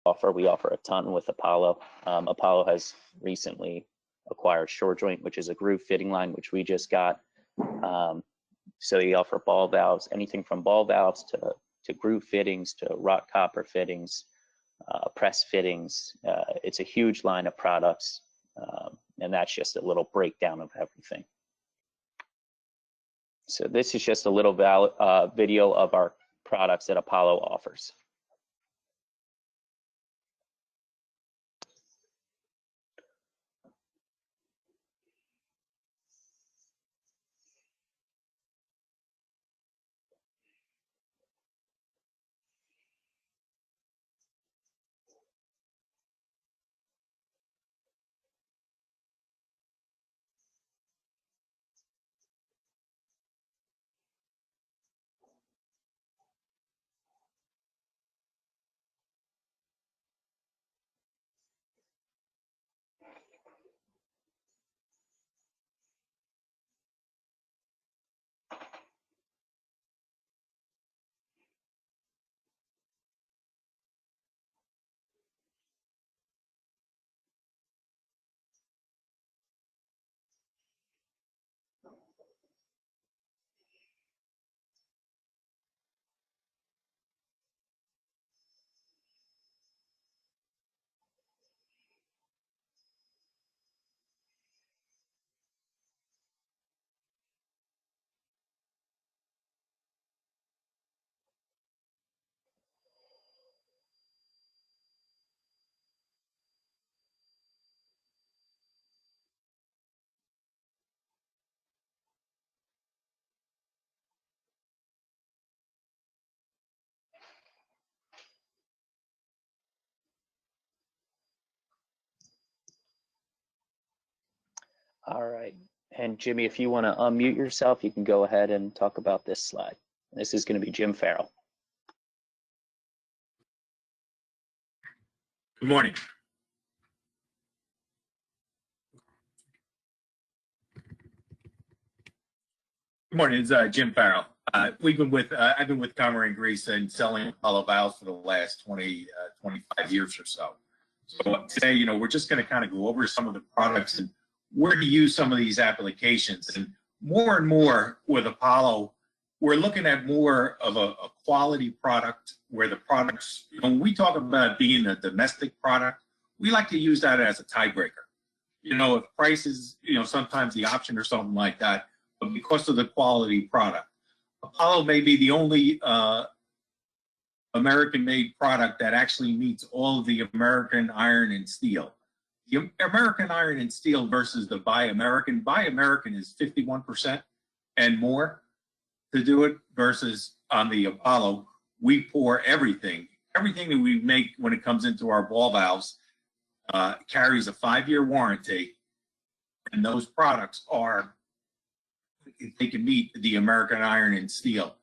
offer. We offer a ton with Apollo. Apollo has recently acquired Shore Joint, which is a groove fitting line, which we just got. So we offer ball valves, anything from ball valves to groove fittings, to wrought copper fittings, press fittings. It's a huge line of products, and that's just a little breakdown of everything. So this is just a little video of our products that Apollo offers. All right, and Jimmy, if you want to unmute yourself, you can go ahead and talk about this slide. This is going to be Jim Farrell. Good morning. Good morning, it's Jim Farrell. I've been with Conroy Griese and selling Apollo valves for the last 25 years or so. So today, we're just going to kind of go over some of the products and where to use some of these applications. And more with Apollo, we're looking at more of a quality product where the products, when we talk about being a domestic product, we like to use that as a tiebreaker. If price is, sometimes the option or something like that, but because of the quality product. Apollo may be the only American-made product that actually meets all of the American iron and steel. The American iron and steel versus the Buy American is 51% and more to do it, versus on the Apollo, we pour everything that we make when it comes into our ball valves carries a 5-year warranty, and those products they can meet the American iron and steel,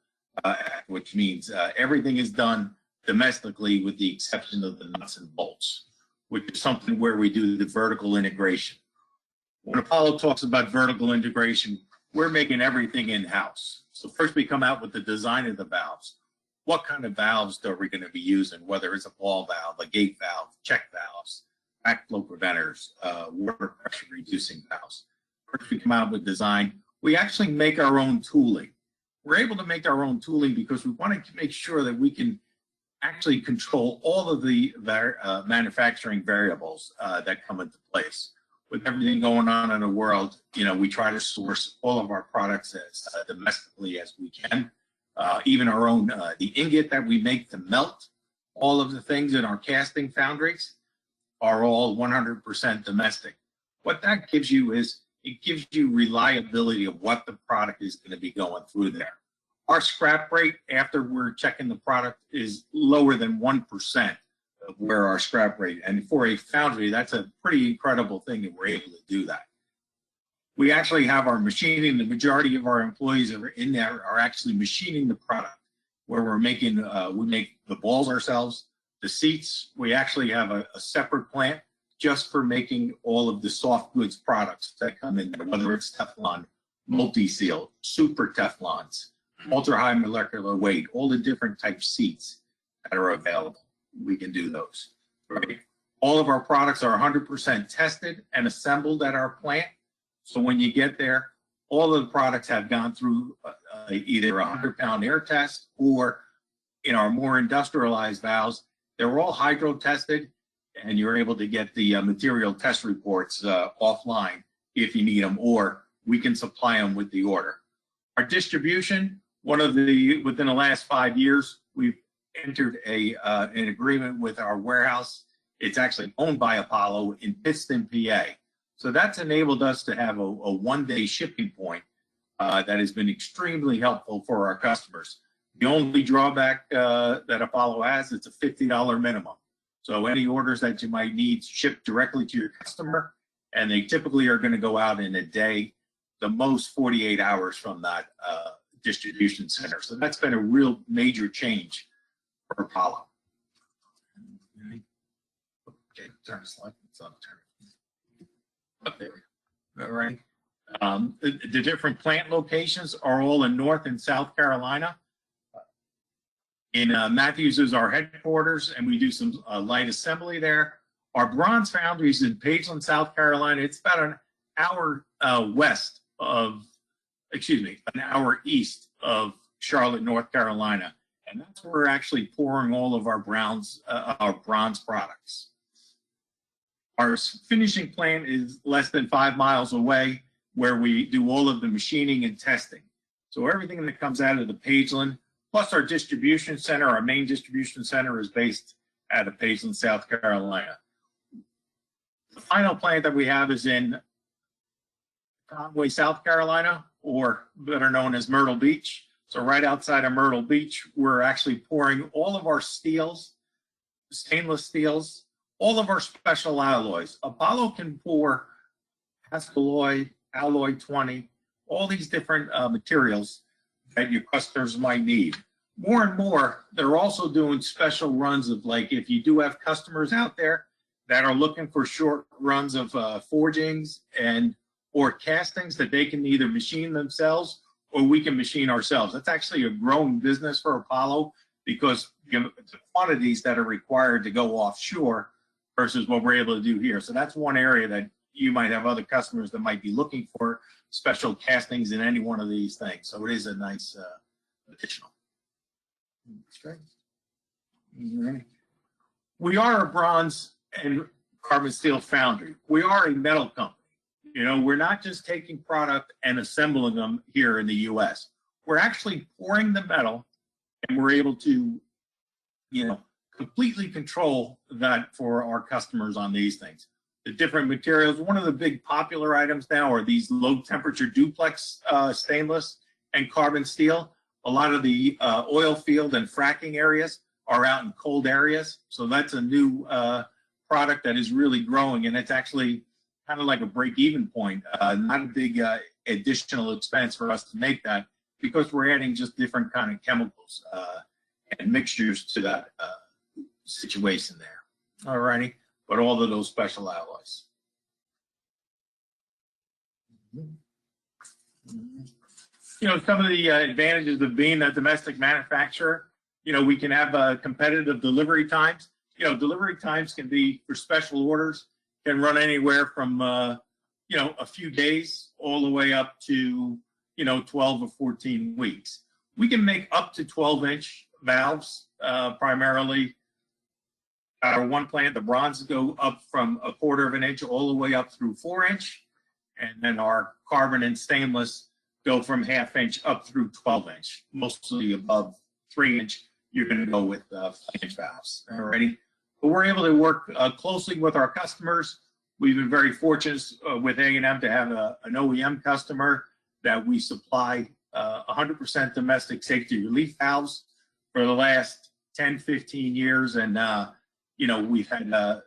which means everything is done domestically with the exception of the nuts and bolts, which is something where we do the vertical integration. When Apollo talks about vertical integration, we're making everything in-house. So first we come out with the design of the valves. What kind of valves are we going to be using, whether it's a ball valve, a gate valve, check valves, backflow preventers, water pressure reducing valves. First we come out with design. We actually make our own tooling. We're able to make our own tooling because we want to make sure that we can actually control all of the manufacturing variables that come into place. With everything going on in the world, we try to source all of our products as domestically as we can. Even our own, the ingot that we make to melt all of the things in our casting foundries are all 100% domestic. What that gives you is, it gives you reliability of what the product is going to be going through there. Our scrap rate after we're checking the product is lower than 1% of where our scrap rate. And for a foundry, that's a pretty incredible thing that we're able to do that. We actually have our machining. The majority of our employees that are in there are actually machining the product, where we're making, we make the balls ourselves. The seats, we actually have a separate plant just for making all of the soft goods products that come in there, whether it's Teflon, multi-seal, super Teflons, ultra-high molecular weight, all the different type seats that are available. We can do those. right? All of our products are 100% tested and assembled at our plant. So when you get there, all of the products have gone through either a 100-pound air test, or in our more industrialized valves, they're all hydro tested, and you're able to get the material test reports offline if you need them, or we can supply them with the order. Our distribution, within the last 5 years, we've entered an agreement with our warehouse. It's actually owned by Apollo in Pittston, PA. So that's enabled us to have a one-day shipping point that has been extremely helpful for our customers. The only drawback that Apollo has, it's a $50 minimum. So any orders that you might need shipped directly to your customer, and they typically are going to go out in a day, the most 48 hours from that distribution center. So that's been a real major change for Apollo. Okay, turn the slide. It's on turn. Up there. All right. The different plant locations are all in North and South Carolina. In Matthews is our headquarters, and we do some light assembly there. Our bronze foundry is in Pageland, South Carolina. It's about an hour an hour east of Charlotte, North Carolina. And that's where we're actually pouring all of our bronze products. Our finishing plant is less than 5 miles away, where we do all of the machining and testing. So everything that comes out of the Pageland, plus our distribution center, our main distribution center is based out of Pageland, South Carolina. The final plant that we have is in Conway, South Carolina, or better known as Myrtle Beach. So right outside of Myrtle Beach, we're actually pouring all of our steels, stainless steels, all of our special alloys. Apollo can pour Hastelloy, Alloy 20, all these different materials that your customers might need. More and more, they're also doing special runs of, like, if you do have customers out there that are looking for short runs of forgings or castings that they can either machine themselves or we can machine ourselves. That's actually a growing business for Apollo, because the quantities that are required to go offshore versus what we're able to do here. So that's one area that you might have other customers that might be looking for special castings in any one of these things. So it is a nice additional. Okay. We are a bronze and carbon steel foundry. We are a metal company. You know, we're not just taking product and assembling them here in the U.S. We're actually pouring the metal, and we're able to, completely control that for our customers on these things. The different materials, one of the big popular items now are these low temperature duplex stainless and carbon steel. A lot of the oil field and fracking areas are out in cold areas. So that's a new product that is really growing, and it's actually kind of like a break-even point, not a big additional expense for us to make that, because we're adding just different kind of chemicals and mixtures to that situation there. All righty, but all of those special alloys. Some of the advantages of being a domestic manufacturer, we can have competitive delivery times. Delivery times can be, for special orders, can run anywhere from, a few days all the way up to, 12 or 14 weeks. We can make up to 12-inch valves, primarily. Our one plant, the bronze, go up from 1/4 of an inch all the way up through 4-inch. And then our carbon and stainless go from 1/2 inch up through 12-inch. Mostly above 3-inch, you're going to go with Flange valves. Alrighty. But we're able to work closely with our customers. We've been very fortunate with A&M to have an OEM customer that we supply 100% domestic safety relief valves for the last 10, 15 years. And, we've had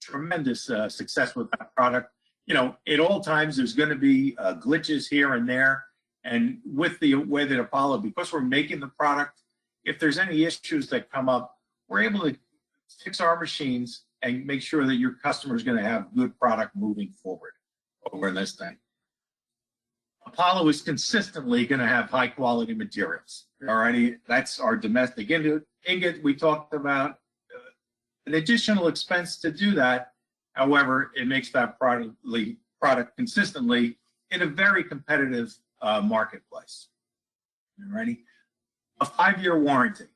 tremendous success with that product. At all times, there's going to be glitches here and there. And with the way that Apollo, because we're making the product, if there's any issues that come up, we're able to fix our machines and make sure that your customer is going to have good product moving forward over this thing. Apollo is consistently going to have high quality materials. All righty, that's our domestic ingot. We talked about an additional expense to do that. However, it makes that product consistently in a very competitive marketplace. All righty. A 5-year warranty.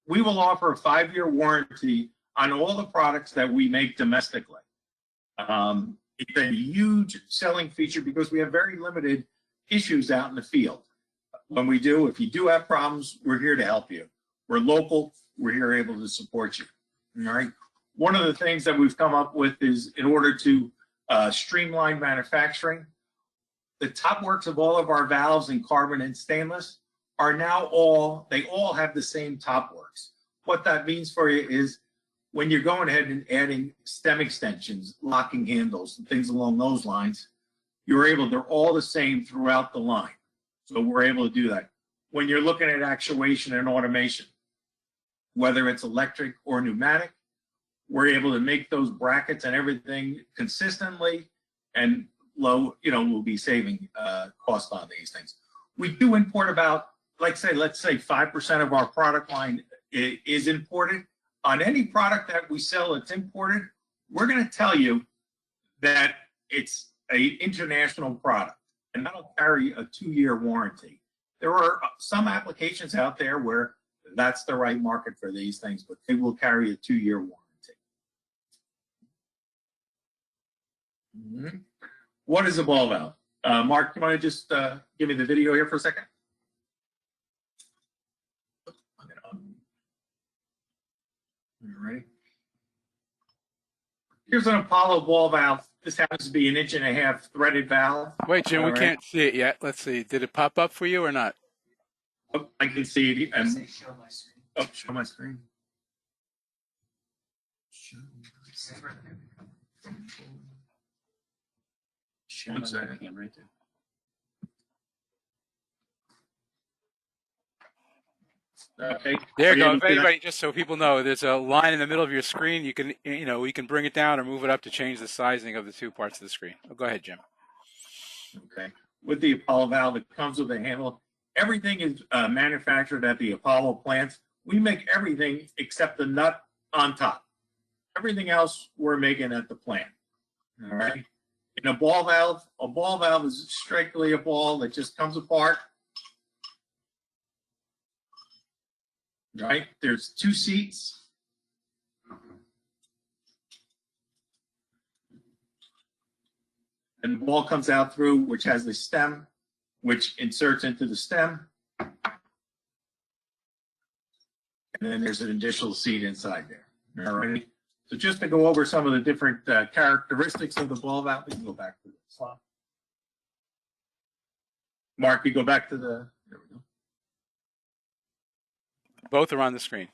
We will offer a 5-year warranty on all the products that we make domestically. It's a huge selling feature because we have very limited issues out in the field. When we do, if you do have problems, we're here to help you. We're local, we're here able to support you. All right. One of the things that we've come up with is in order to streamline manufacturing, the top works of all of our valves in carbon and stainless are now they all have the same top works. What that means for you is when you're going ahead and adding stem extensions, locking handles, and things along those lines, they're all the same throughout the line. So we're able to do that. When you're looking at actuation and automation, whether it's electric or pneumatic, we're able to make those brackets and everything consistently and low, we'll be saving cost on these things. We do import about, let's say 5% of our product line is imported. On any product that we sell that's imported, we're going to tell you that it's an international product, and that'll carry a 2-year warranty. There are some applications out there where that's the right market for these things, but they will carry a 2-year warranty. Mm-hmm. What is a ball valve? Mark, you want to just give me the video here for a second? All right. Here's an Apollo ball valve. This happens to be an 1.5 inch threaded valve. Wait, Jim, we can't see it yet. Let's see. Did it pop up for you or not? Oh, I can see it. Show my screen. Oh, show my screen. One second. Right there. Okay. There you go. If anybody, just so people know, there's a line in the middle of your screen. You can, we can bring it down or move it up to change the sizing of the two parts of the screen. Oh, go ahead, Jim. Okay. With the Apollo valve, it comes with a handle. Everything is manufactured at the Apollo plants. We make everything except the nut on top. Everything else we're making at the plant. All right. In a ball valve is strictly a ball that just comes apart. Right? There's 2 seats. And the ball comes out through, which has the stem, which inserts into the stem. And then there's an additional seat inside there. All right. So just to go over some of the different characteristics of the ball valve, we can go back to the slide. Mark, you go back to the, there we go. Both are on the screen.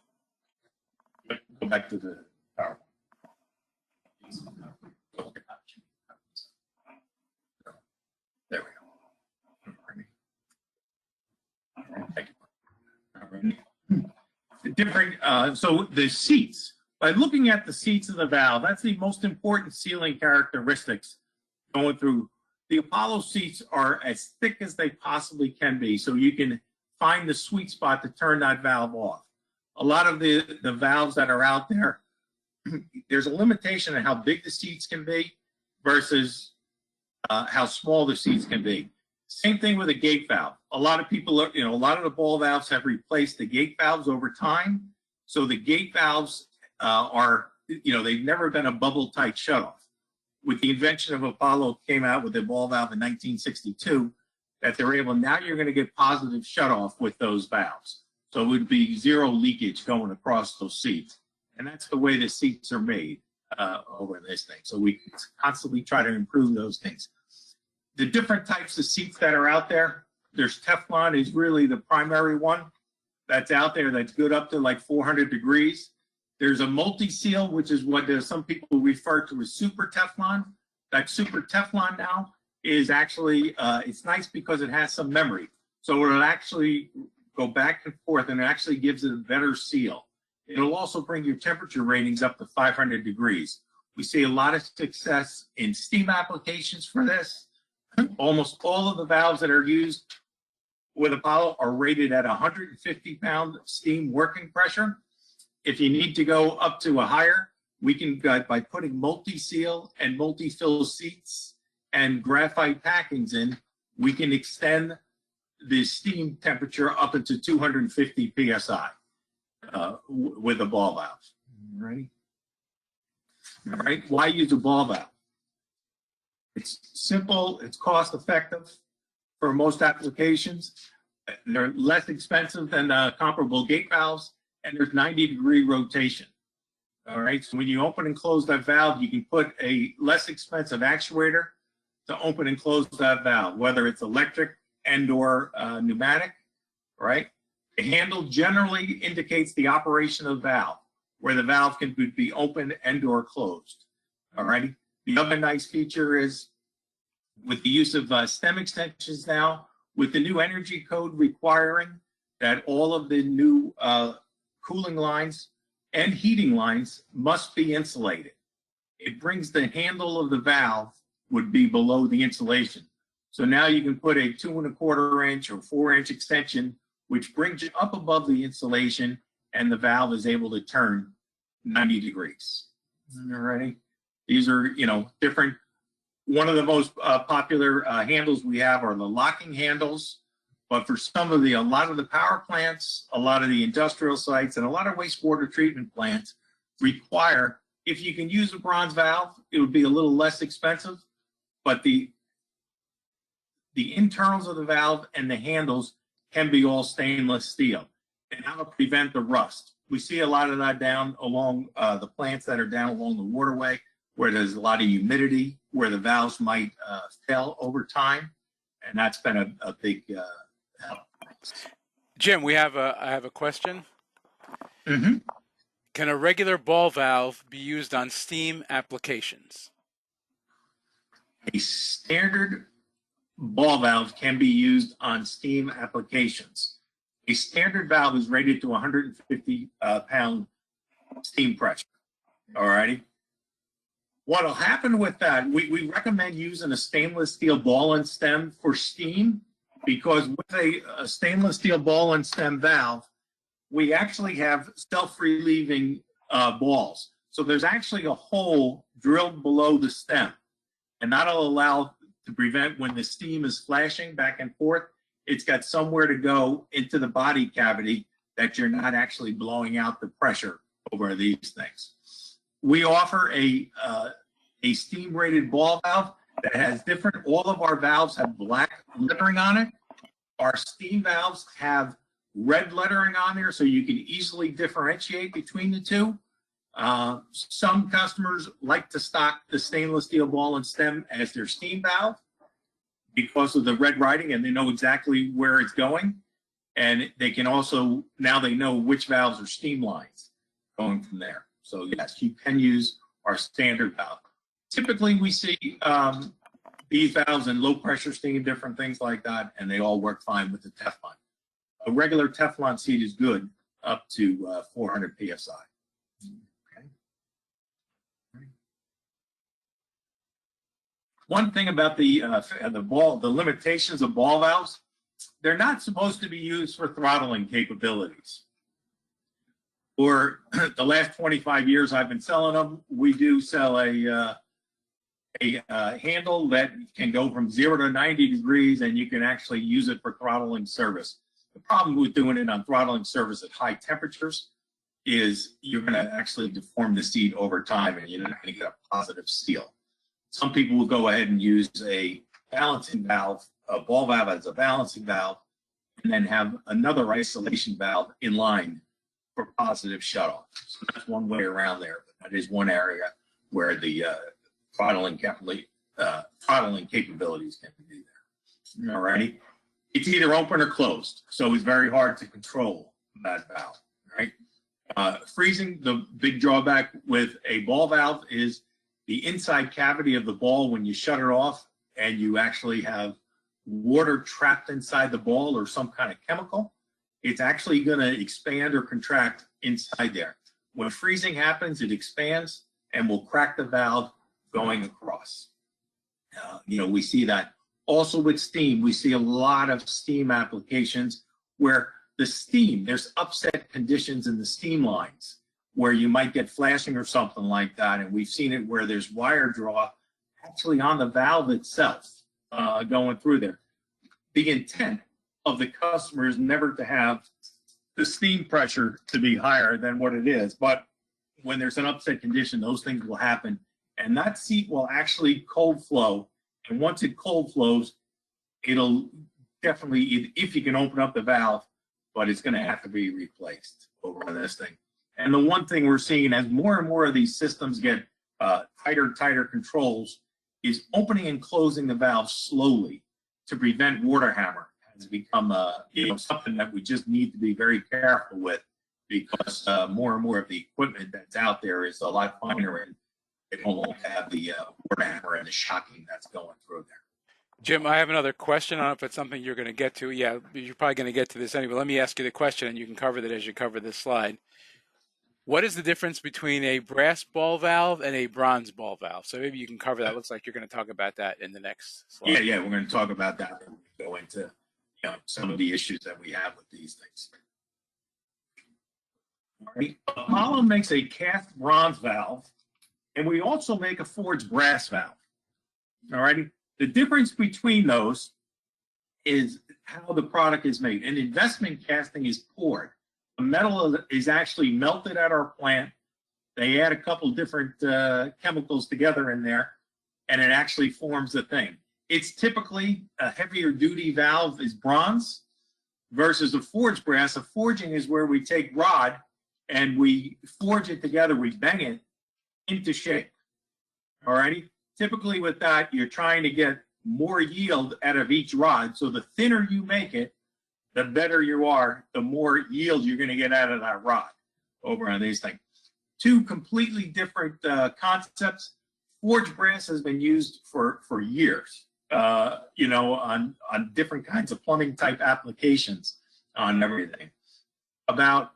Go back to the PowerPoint. There we go. Thank you. The different, so the seats. By looking at the seats of the valve, that's the most important sealing characteristics going through. The Apollo seats are as thick as they possibly can be, so you can find the sweet spot to turn that valve off. A lot of the valves that are out there, there's a limitation on how big the seats can be versus how small the seats can be. Same thing with a gate valve. A lot of people, a lot of the ball valves have replaced the gate valves over time. So the gate valves they've never been a bubble tight shutoff. With the invention of Apollo came out with the ball valve in 1962, that they're able, now you're going to get positive shutoff with those valves. So it would be 0 leakage going across those seats. And that's the way the seats are made over this thing. So we constantly try to improve those things. The different types of seats that are out there, there's Teflon is really the primary one that's out there that's good up to like 400 degrees. There's a multi-seal, which is what some people refer to as super Teflon. That super Teflon now is actually, it's nice because it has some memory. So it'll actually go back and forth and it actually gives it a better seal. It'll also bring your temperature ratings up to 500 degrees. We see a lot of success in steam applications for this. Almost all of the valves that are used with Apollo are rated at 150 pound steam working pressure. if you need to go up to a higher, we can, by putting multi-seal and multi-fill seats and graphite packings in, we can extend the steam temperature up into 250 psi with a ball valve. Ready? All right. Why use a ball valve? It's simple. It's cost effective for most applications. They're less expensive than comparable gate valves, and there's 90-degree rotation. All right. So when you open and close that valve, you can put a less expensive actuator to open and close that valve, whether it's electric and/or pneumatic. Right. The handle generally indicates the operation of the valve, where the valve can be open and/or closed. All righty. The other nice feature is with the use of stem extensions now, with the new energy code requiring that all of the new cooling lines and heating lines must be insulated. It brings the handle of the valve would be below the insulation. So now you can put a 2 1/4 inch or 4-inch extension, which brings you up above the insulation, and the valve is able to turn 90 degrees. All righty. These are, different. One of the most popular handles we have are the locking handles, but for a lot of the power plants, a lot of the industrial sites, and a lot of wastewater treatment plants require, if you can use a bronze valve, it would be a little less expensive, but the internals of the valve and the handles can be all stainless steel, and that'll prevent the rust. We see a lot of that down along the plants that are down along the waterway, where there's a lot of humidity, where the valves might fail over time, and that's been a big help. Jim, I have a question. Mm-hmm. Can a regular ball valve be used on steam applications? A standard ball valve can be used on steam applications. A standard valve is rated to 150 pound steam pressure. All righty. What will happen with that, we recommend using a stainless steel ball and stem for steam, because with a stainless steel ball and stem valve, we actually have self-relieving balls. So there's actually a hole drilled below the stem, and that'll allow to prevent when the steam is flashing back and forth, it's got somewhere to go into the body cavity that you're not actually blowing out the pressure over these things. We offer a steam-rated ball valve that has all of our valves have black lettering on it. Our steam valves have red lettering on there, so you can easily differentiate between the two. Some customers like to stock the stainless steel ball and stem as their steam valve because of the red writing, and they know exactly where it's going. And they can also, now they know which valves are steam lines going from there. So yes, you can use our standard valve. Typically, we see these valves in low pressure steam, different things like that, and they all work fine with the Teflon. A regular Teflon seat is good up to 400 psi. Okay. One thing about the limitations of ball valves, they're not supposed to be used for throttling capabilities. For the last 25 years I've been selling them, we do sell a handle that can go from 0 to 90 degrees, and you can actually use it for throttling service. The problem with doing it on throttling service at high temperatures is you're going to actually deform the seat over time, and you're not going to get a positive seal. Some people will go ahead and use a balancing valve, a ball valve as a balancing valve, and then have another isolation valve in line for positive shutoff. So that's one way around there, but that is one area where the throttling capabilities can be there. All righty. It's either open or closed, so it's very hard to control that valve, right? Freezing, the big drawback with a ball valve is the inside cavity of the ball when you shut it off and you actually have water trapped inside the ball or some kind of chemical, it's actually going to expand or contract inside there. When freezing happens, it expands and will crack the valve going across. We see that. Also with steam, we see a lot of steam applications where the steam, there's upset conditions in the steam lines. where you might get flashing or something like that. And we've seen it where there's wire draw actually on the valve itself going through there. The intent of the customer is never to have the steam pressure to be higher than what it is. But when there's an upset condition, those things will happen. And that seat will actually cold flow. And once it cold flows, it'll definitely, if you can open up the valve, but it's going to have to be replaced over on this thing. And the one thing we're seeing as more and more of these systems get tighter controls is opening and closing the valve slowly to prevent water hammer has become something that we just need to be very careful with, because more and more of the equipment that's out there is a lot finer and it won't have the water hammer and the shocking that's going through there. Jim, I have another question. I don't know if it's something you're going to get to. Yeah, you're probably going to get to this anyway. Let me ask you the question, and you can cover that as you cover this slide. What is the difference between a brass ball valve and a bronze ball valve? So maybe you can cover that. Looks like you're going to talk about that in the next slide. Yeah, we're going to talk about that when we go into some of the issues that we have with these things. All right. Apollo makes a cast bronze valve, and we also make a forged brass valve. All righty. The difference between those is how the product is made. An investment casting is poured. The metal is actually melted at our plant. They add a couple different chemicals together in there, and it actually forms the thing. It's typically a heavier duty valve is bronze versus a forged brass. A forging is where we take rod and we forge it together, we bang it into shape. All righty. Typically with that, you're trying to get more yield out of each rod. So the thinner you make it, the better you are, the more yield you're going to get out of that rod over on these things. Two completely different concepts. Forged brass has been used for years, on different kinds of plumbing type applications on everything. About,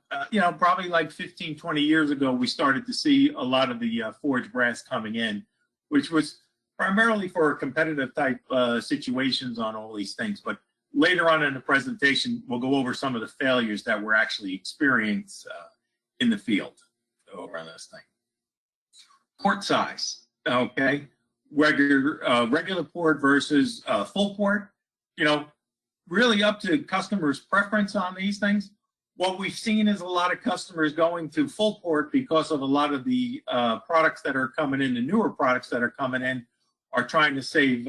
probably like 15, 20 years ago, we started to see a lot of the forged brass coming in, which was primarily for competitive type situations on all these things. But later on in the presentation, we'll go over some of the failures that were actually experienced in the field over on this thing. Port size, okay? Regular port versus full port, really up to customers' preference on these things. What we've seen is a lot of customers going to full port because of a lot of the products that are coming in, the newer products that are coming in are trying to save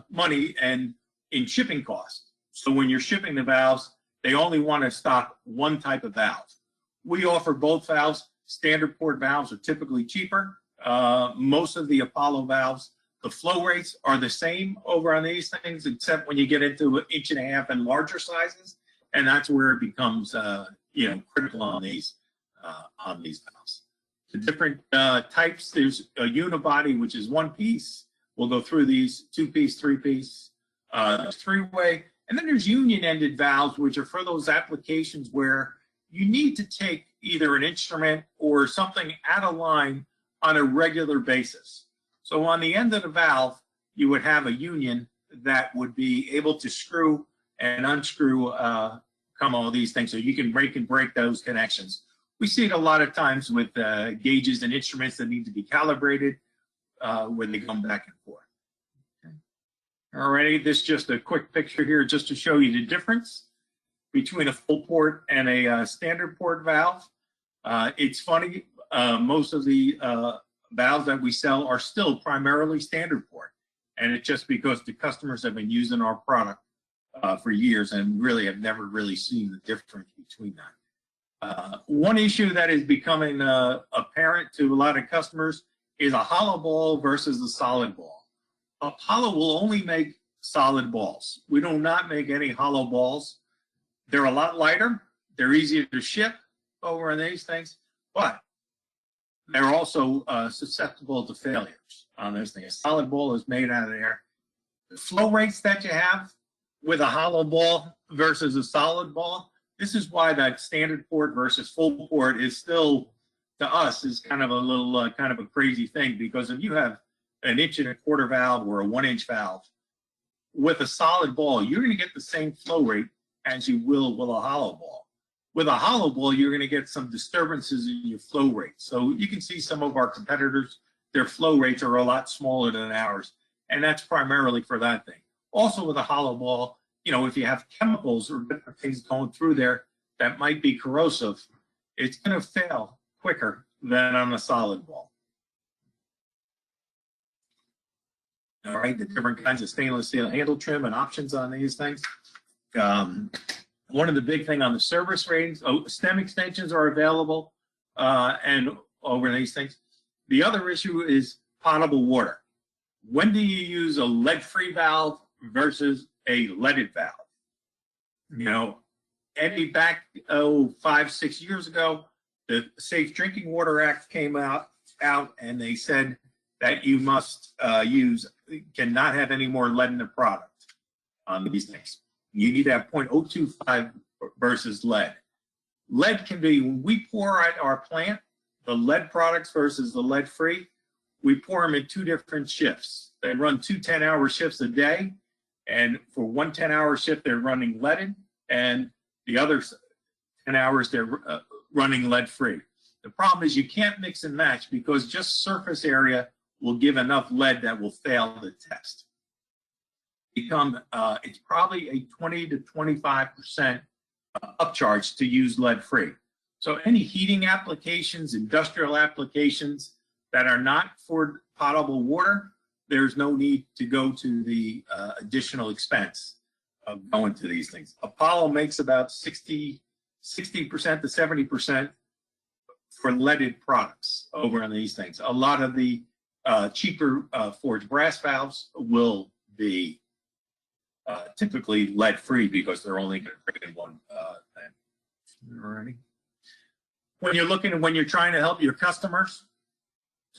money and in shipping costs. So when you're shipping the valves, they only want to stock one type of valve. We offer both valves. Standard port valves are typically cheaper. Most of the Apollo valves, the flow rates are the same over on these things, except when you get into 1.5 inch and larger sizes. And that's where it becomes, critical on these valves. The different types, there's a unibody, which is one piece. We'll go through these, 2-piece, 3-piece, 3-way. And then there's union-ended valves, which are for those applications where you need to take either an instrument or something out of line on a regular basis. So on the end of the valve, you would have a union that would be able to screw and unscrew all these things, so you can break those connections. We see it a lot of times with gauges and instruments that need to be calibrated where they come back and forth. Okay. Alrighty, this is just a quick picture here just to show you the difference between a full port and a standard port valve. It's funny, most of the valves that we sell are still primarily standard port, and it's just because the customers have been using our product for years and really have never really seen the difference between that. One issue that is becoming apparent to a lot of customers is a hollow ball versus a solid ball. Apollo will only make solid balls. We do not make any hollow balls. They're a lot lighter. They're easier to ship over on these things, but they're also susceptible to failures on this thing. A solid ball is made out of there. The flow rates that you have with a hollow ball versus a solid ball, this is why that standard port versus full port is still, to us, is kind of a little kind of a crazy thing, because if you have an 1.25 inch valve or a 1 inch valve with a solid ball, you're going to get the same flow rate as you will with a hollow ball. With a hollow ball, you're going to get some disturbances in your flow rate. So you can see some of our competitors, their flow rates are a lot smaller than ours. And that's primarily for that thing. Also with a hollow ball, you know, if you have chemicals or different things going through there that might be corrosive, it's going to fail quicker than on a solid ball. All right, the different kinds of stainless steel handle trim and options on these things. One of the big thing on the service ratings, stem extensions are available and over these things. The other issue is potable water. When do you use a lead-free valve versus a leaded valve? You know, back 5-6 years ago, the Safe Drinking Water Act came out and they said that you must cannot have any more lead in the product on these things. You need to have 0.025 versus lead. Lead can be, when we pour at our plant, the lead products versus the lead-free, we pour them in 2 different shifts. They run 2 10-hour shifts a day, and for one 10-hour shift, they're running leaded, and the other 10 hours, they're running lead-free. The problem is you can't mix and match because just surface area will give enough lead that will fail the test. It's probably a 20 to 25% upcharge to use lead-free. So any heating applications, industrial applications that are not for potable water, there's no need to go to the additional expense of going to these things. Apollo makes about 60% to 70% for leaded products over on these things. A lot of the cheaper forged brass valves will be typically lead-free because they're only going to bring in one thing. Alrighty. When you're trying to help your customers,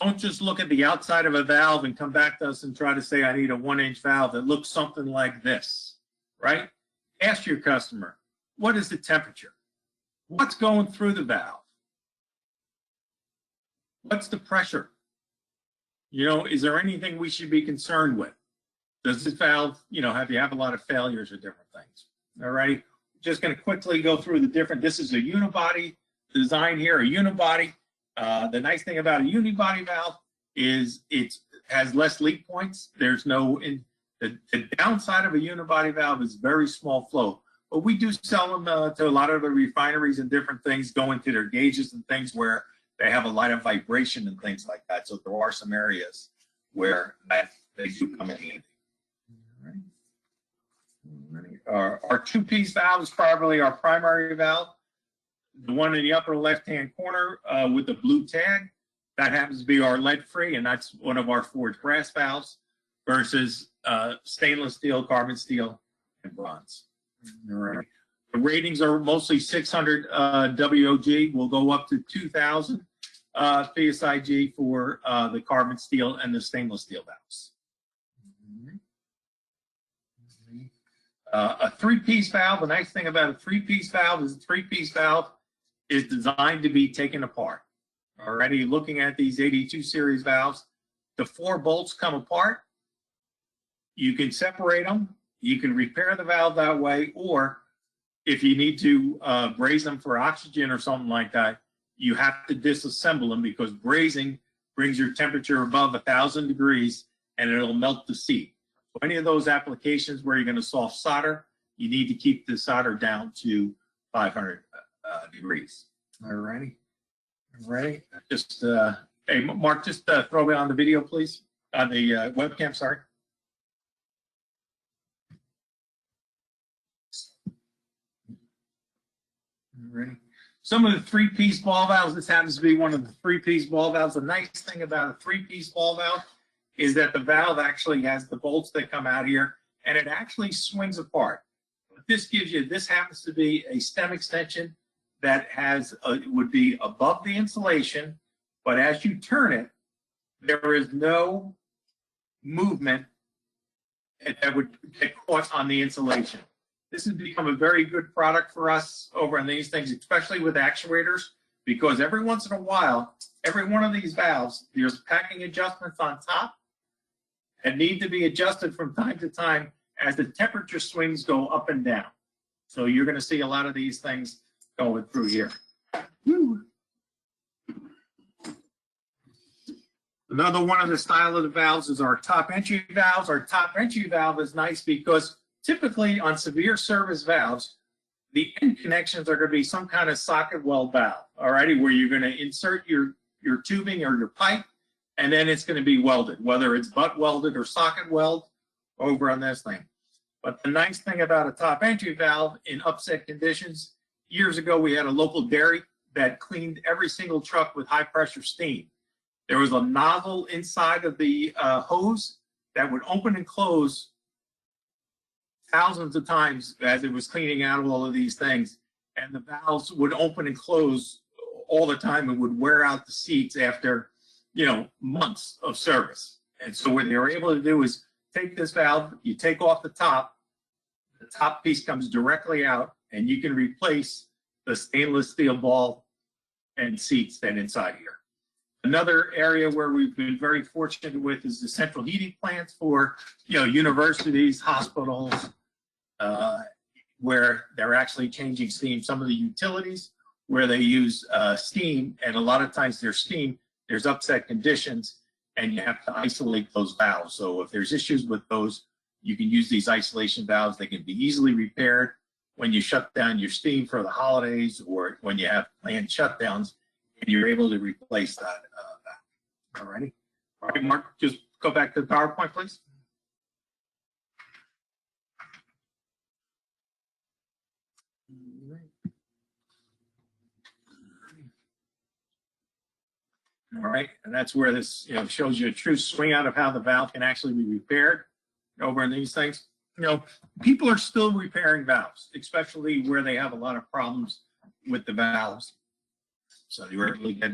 don't just look at the outside of a valve and come back to us and try to say, I need a 1-inch valve that looks something like this, right? Ask your customer, what is the temperature? What's going through the valve? What's the pressure? You know, is there anything we should be concerned with? Does this valve, you know, have a lot of failures or different things? All right, just going to quickly go through the different. This is a unibody design here, a unibody. The nice thing about a unibody valve is it has less leak points. There's no, the downside of a unibody valve is very small flow. But we do sell them to a lot of the refineries and different things, go into their gauges and things where they have a lot of vibration and things like that. So there are some areas where they do come in handy. Our 2-piece valve is probably our primary valve. The one in the upper left-hand corner with the blue tag, that happens to be our lead-free, and that's one of our forged brass valves versus stainless steel, carbon steel, and bronze. All right. The ratings are mostly 600 WOG. We'll go up to 2,000 PSIG for the carbon steel and the stainless steel valves. A 3-piece valve, the nice thing about a 3-piece valve is a 3-piece valve is designed to be taken apart. Already looking at these 82 series valves, the 4 bolts come apart. You can separate them. You can repair the valve that way, or if you need to braze them for oxygen or something like that, you have to disassemble them because brazing brings your temperature above 1,000 degrees and it'll melt the seat. So any of those applications where you're going to soft solder, you need to keep the solder down to 500 degrees. All righty. All right. Just, hey, Mark, just throw me on the video, please. On the webcam, sorry. All righty. Some of the 3-piece ball valves, this happens to be one of the 3-piece ball valves. The nice thing about a 3-piece ball valve is that the valve actually has the bolts that come out here and it actually swings apart. What this gives you, this happens to be a stem extension that has, would be above the insulation, but as you turn it, there is no movement that would get caught on the insulation. This has become a very good product for us over on these things, especially with actuators, because every once in a while, every one of these valves, there's packing adjustments on top that need to be adjusted from time to time as the temperature swings go up and down. So you're going to see a lot of these things going through here. Woo. Another one of the style of the valves is our top entry valves. Our top entry valve is nice because typically on severe service valves, the end connections are going to be some kind of socket weld valve, alrighty, where you're going to insert your tubing or your pipe, and then it's going to be welded, whether it's butt welded or socket weld over on this thing. But the nice thing about a top entry valve in upset conditions, years ago we had a local dairy that cleaned every single truck with high pressure steam. There was a nozzle inside of the hose that would open and close thousands of times as it was cleaning out all of these things. And the valves would open and close all the time and would wear out the seats after, you know, months of service. And so what they were able to do is take this valve, you take off the top piece comes directly out, and you can replace the stainless steel ball and seats that inside here. Another area where we've been very fortunate with is the central heating plants for, you know, universities, hospitals, where they're actually changing steam. Some of the utilities where they use steam, and a lot of times there's steam, there's upset conditions, and you have to isolate those valves. So if there's issues with those, you can use these isolation valves. They can be easily repaired when you shut down your steam for the holidays or when you have planned shutdowns, and you're able to replace that. Alrighty. All right, Mark, just go back to the PowerPoint, please. All right, and that's where this, you know, shows you a true swing out of how the valve can actually be repaired over in these things. You know, people are still repairing valves, especially where they have a lot of problems with the valves. So you're able to get,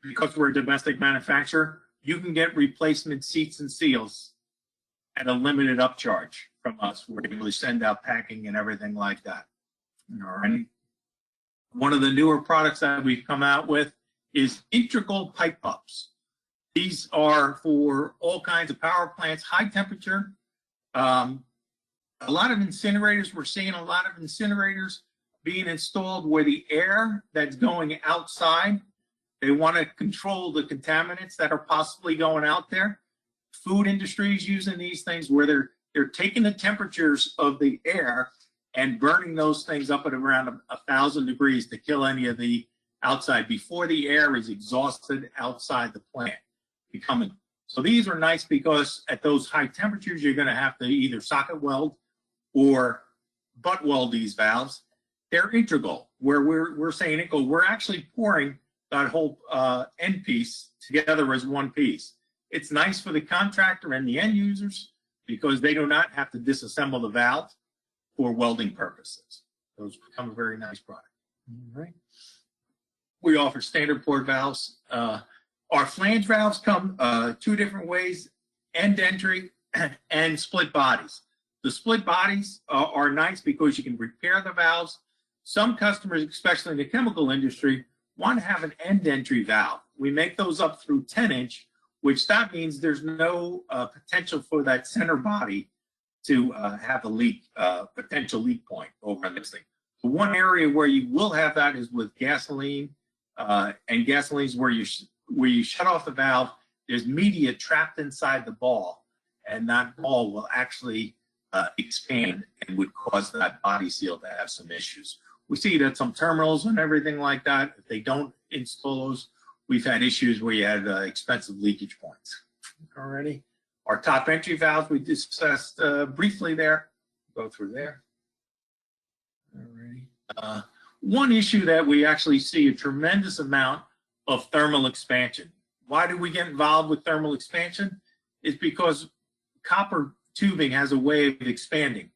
because we're a domestic manufacturer, you can get replacement seats and seals at a limited upcharge from us. We're able to send out packing and everything like that. All right. One of the newer products that we've come out with is integral pipe pups. These are for all kinds of power plants, high temperature. A lot of incinerators, we're seeing a lot of incinerators being installed where the air that's going outside, they want to control the contaminants that are possibly going out there. Food industry is using these things where they're taking the temperatures of the air and burning those things up at around 1,000 degrees to kill any of the outside before the air is exhausted outside the plant. So these are nice because at those high temperatures, you're going to have to either socket weld or butt weld these valves. They're integral, where we're saying integral. We're actually pouring that whole end piece together as one piece. It's nice for the contractor and the end users because they do not have to disassemble the valve for welding purposes. Those become a very nice product. All right. We offer standard port valves. Our flange valves come two different ways, end entry and split bodies. The split bodies are nice because you can repair the valves. Some customers, especially in the chemical industry, want to have an end entry valve. We make those up through 10-inch, which that means there's no potential for that center body to have a leak, potential leak point over on this thing. The one area where you will have that is with gasoline, and gasoline is where you shut off the valve. There's media trapped inside the ball, and that ball will actually expand and would cause that body seal to have some issues. We see that some terminals and everything like that, if they don't install those, we've had issues where you had expensive leakage points. Alrighty. Our top entry valves we discussed briefly there. Go through there. Alrighty. One issue that we actually see a tremendous amount of thermal expansion. Why do we get involved with thermal expansion? It's because copper tubing has a way of expanding.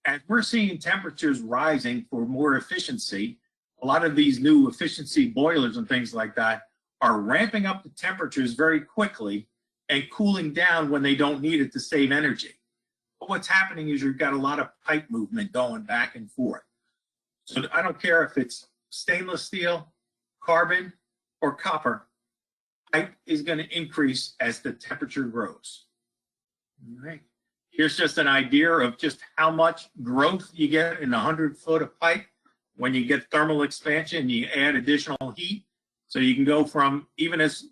As we're seeing temperatures rising for more efficiency, a lot of these new efficiency boilers and things like that are ramping up the temperatures very quickly and cooling down when they don't need it to save energy. But what's happening is you've got a lot of pipe movement going back and forth. So I don't care if it's stainless steel, carbon, or copper, pipe is going to increase as the temperature grows. All right. Here's just an idea of just how much growth you get in 100 foot of pipe. when you get thermal expansion, you add additional heat. So you can go from even as,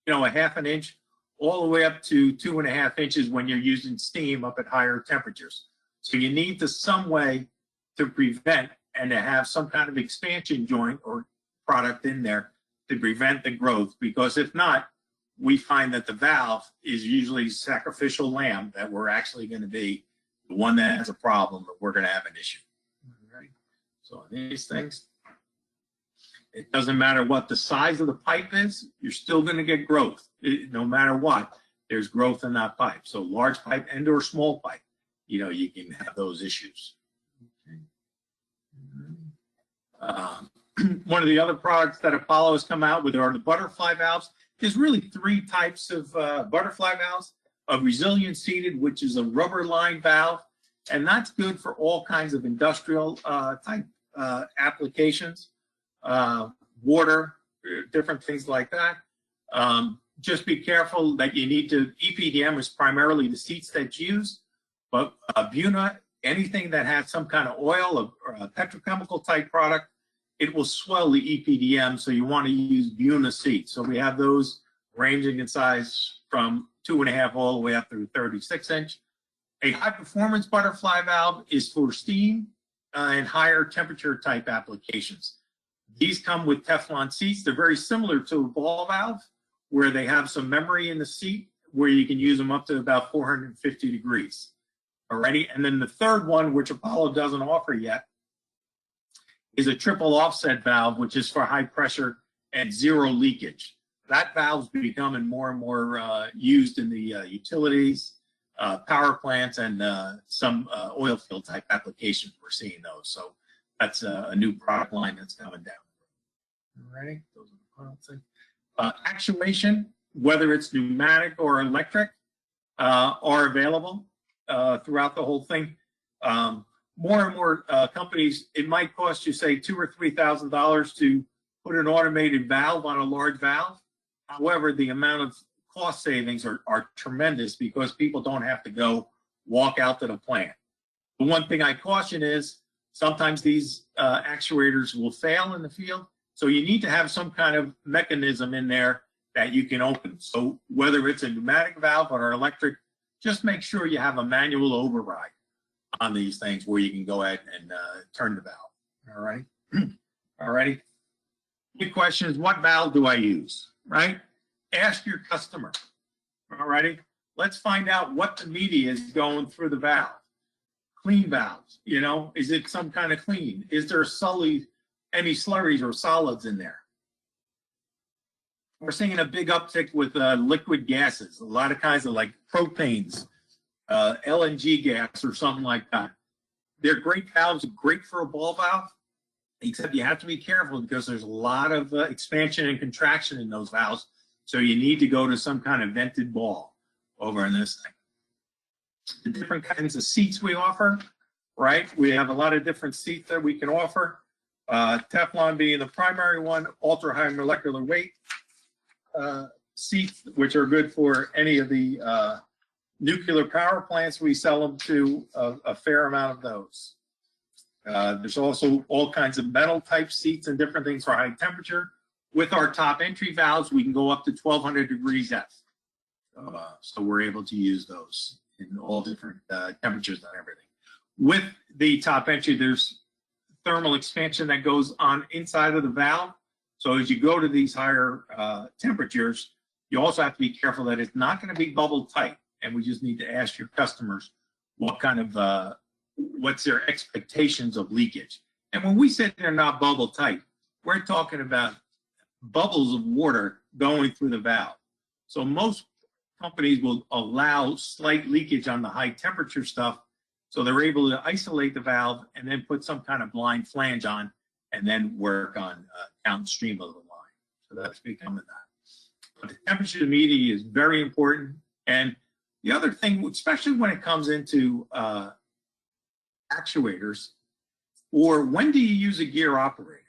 a 1/2 inch all the way up to 2.5 inches when you're using steam up at higher temperatures. So you need some way to prevent and to have some kind of expansion joint or product in there to prevent the growth, because if not, we find that the valve is usually sacrificial lamb, that we're actually going to be the one that has a problem, that we're going to have an issue. All right. So these things, it doesn't matter what the size of the pipe is, you're still going to get growth. No matter what, there's growth in that pipe. So large pipe and or small pipe, you can have those issues. One of the other products that Apollo has come out with are the butterfly valves. There's really 3 types of butterfly valves. A resilient seated, which is a rubber lined valve, and that's good for all kinds of industrial type applications, water, different things like that. Just be careful that you need to, EPDM is primarily the seats that's used, but BUNA, anything that has some kind of oil or a petrochemical type product, it will swell the EPDM, so you want to use BUNA seats. So we have those ranging in size from 2.5 all the way up to 36 inch. A high performance butterfly valve is for steam and higher temperature type applications. These come with Teflon seats. They're very similar to a ball valve, where they have some memory in the seat where you can use them up to about 450 degrees. Alrighty, and then the third one, which Apollo doesn't offer yet, is a triple offset valve, which is for high pressure and 0 leakage. That valve's becoming more and more used in the utilities, power plants, and some oil field type applications. We're seeing those. So that's a new product line that's coming down. Alrighty, those are the products. Actuation, whether it's pneumatic or electric, are available throughout the whole thing. More and more companies, it might cost you, say, $2,000 or $3,000 to put an automated valve on a large valve. However, the amount of cost savings are tremendous, because people don't have to walk out to the plant. The one thing I caution is sometimes these actuators will fail in the field. So you need to have some kind of mechanism in there that you can open. So whether it's a pneumatic valve or electric, just make sure you have a manual override on these things where you can go ahead and turn the valve. All right. All righty. The question is, what valve do I use? Right? Ask your customer. All righty. Let's find out what the media is going through the valve. Clean valves, is it some kind of clean? Is there any slurries or solids in there? We're seeing a big uptick with liquid gases, a lot of kinds of like propanes, LNG gas or something like that. They're great valves, great for a ball valve, except you have to be careful because there's a lot of expansion and contraction in those valves. So you need to go to some kind of vented ball over in this thing. The different kinds of seats we offer, right? We have a lot of different seats that we can offer. Teflon being the primary one, ultra high molecular weight seats, which are good for any of the nuclear power plants. We sell them to a fair amount of those. There's also all kinds of metal type seats and different things for high temperature. With our top entry valves, we can go up to 1200 degrees F. So we're able to use those in all different temperatures and everything. With the top entry, there's thermal expansion that goes on inside of the valve. So as you go to these higher temperatures, you also have to be careful that it's not going to be bubble tight. And we just need to ask your customers what kind of, what's their expectations of leakage. And when we say they're not bubble tight, we're talking about bubbles of water going through the valve. So most companies will allow slight leakage on the high temperature stuff. So they're able to isolate the valve and then put some kind of blind flange on and then work on downstream of the line. So that's becoming that. But the temperature of the media is very important. And the other thing, especially when it comes into actuators, or when do you use a gear operator?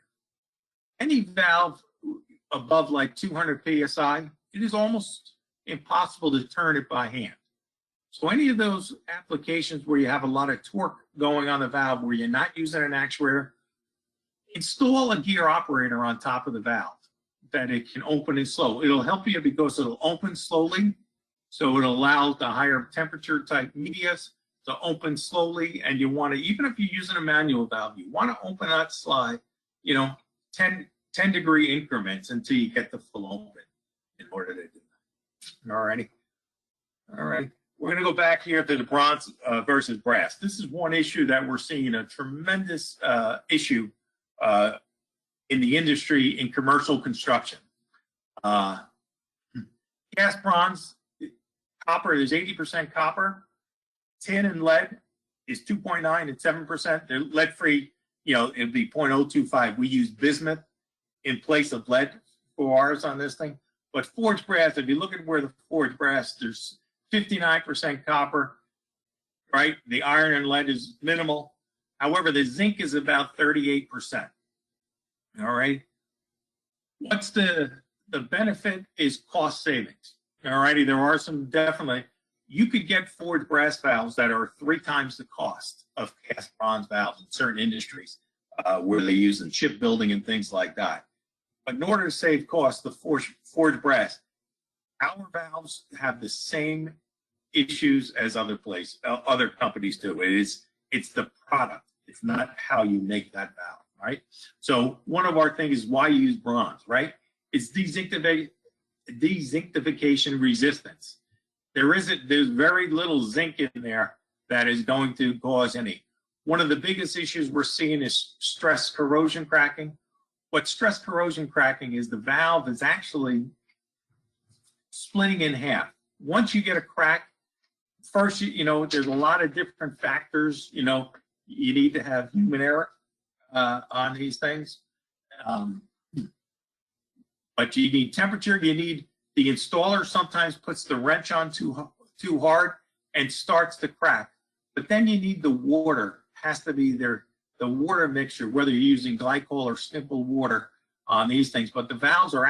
Any valve above like 200 PSI, it is almost impossible to turn it by hand. So any of those applications where you have a lot of torque going on the valve, where you're not using an actuator, Install a gear operator on top of the valve that it can open and slow. It'll help you because it'll open slowly. So it'll allow the higher temperature type medias to open slowly. And you want to, even if you're using a manual valve, you want to open that slide, 10-degree increments until you get the full open in order to do that. All righty. All right. We're going to go back here to the bronze versus brass. This is one issue that we're seeing a tremendous issue in the industry in commercial construction. Cast bronze, copper is 80% copper. Tin and lead is 2.9 and 7%. They're lead free, it'd be 0.025. We use bismuth in place of lead for ours on this thing. But forged brass, if you look at where the forged brass, there's 59% copper, right? The iron and lead is minimal. However, the zinc is about 38%. All right. What's the benefit is cost savings. All righty. There are some definitely, you could get forged brass valves that are 3 times the cost of cast bronze valves in certain industries where they use in shipbuilding and things like that. But in order to save costs, the forged brass, our valves have the same issues as other companies do. It's the product. It's not how you make that valve, right? So one of our things is why you use bronze, right? It's dezincification resistance. There's very little zinc in there that is going to cause any. One of the biggest issues we're seeing is stress corrosion cracking. What stress corrosion cracking is, the valve is actually splitting in half. Once you get a crack, first, there's a lot of different factors. You need to have human error on these things. But you need temperature. You need, the installer sometimes puts the wrench on too hard and starts to crack. But then you need the water, has to be there. The water mixture, whether you're using glycol or simple water on these things, but the valves are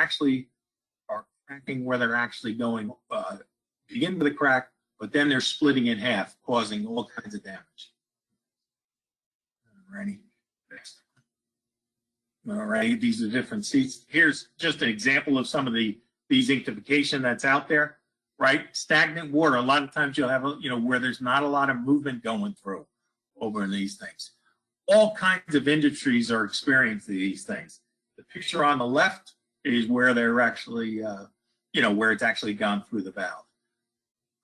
cracking where they're actually going, begin with a crack, but then they're splitting in half, causing all kinds of damage. Alrighty, next. Alright, these are different seats. Here's just an example of some of the dezincification that's out there, right? Stagnant water, a lot of times you'll have, where there's not a lot of movement going through over in these things. All kinds of industries are experiencing these things. The picture on the left is where they're actually, where it's actually gone through the valve.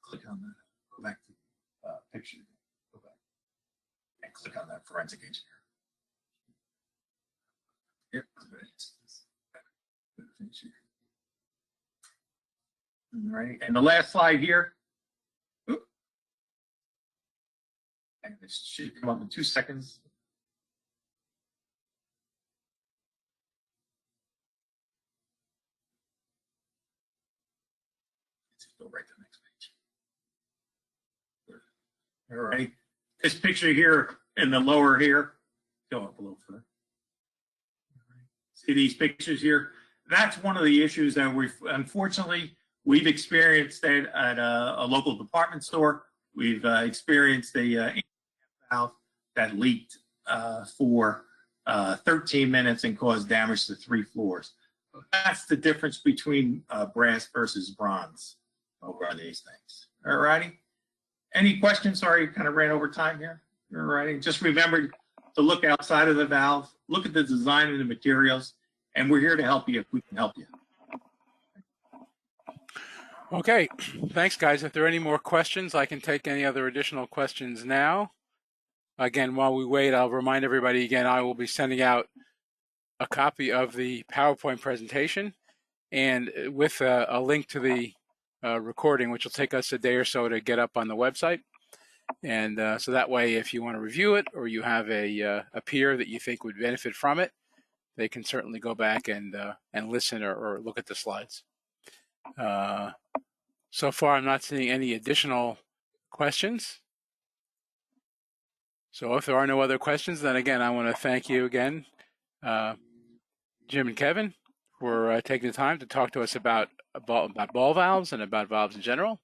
Click on that. Go back to the picture. Go back. And click on that forensic engineer. Yep. All right. And the last slide here. And this should come up in 2 seconds. Go right to the next page. All right. This picture here in the lower here, go up a little further. See these pictures here? That's one of the issues that we've experienced at a local department store. We've experienced a valve that leaked for 13 minutes and caused damage to 3 floors. That's the difference between brass versus bronze over on these things. All righty. Any questions? Sorry, kind of ran over time here. All righty. Just remember to look outside of the valve, look at the design and the materials, and we're here to help you if we can help you. Okay. Thanks, guys. If there are any more questions, I can take any other additional questions now. Again, while we wait, I'll remind everybody again, I will be sending out a copy of the PowerPoint presentation and with a link to the recording, which will take us a day or so to get up on the website. And so that way, if you want to review it or you have a peer that you think would benefit from it, they can certainly go back and listen or look at the slides. So far, I'm not seeing any additional questions. So if there are no other questions, then again, I want to thank you again, Jim and Kevin, for taking the time to talk to us about ball valves and about valves in general.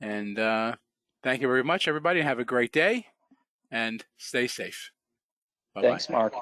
And thank you very much, everybody. Have a great day and stay safe. Bye-bye. Thanks, Mark.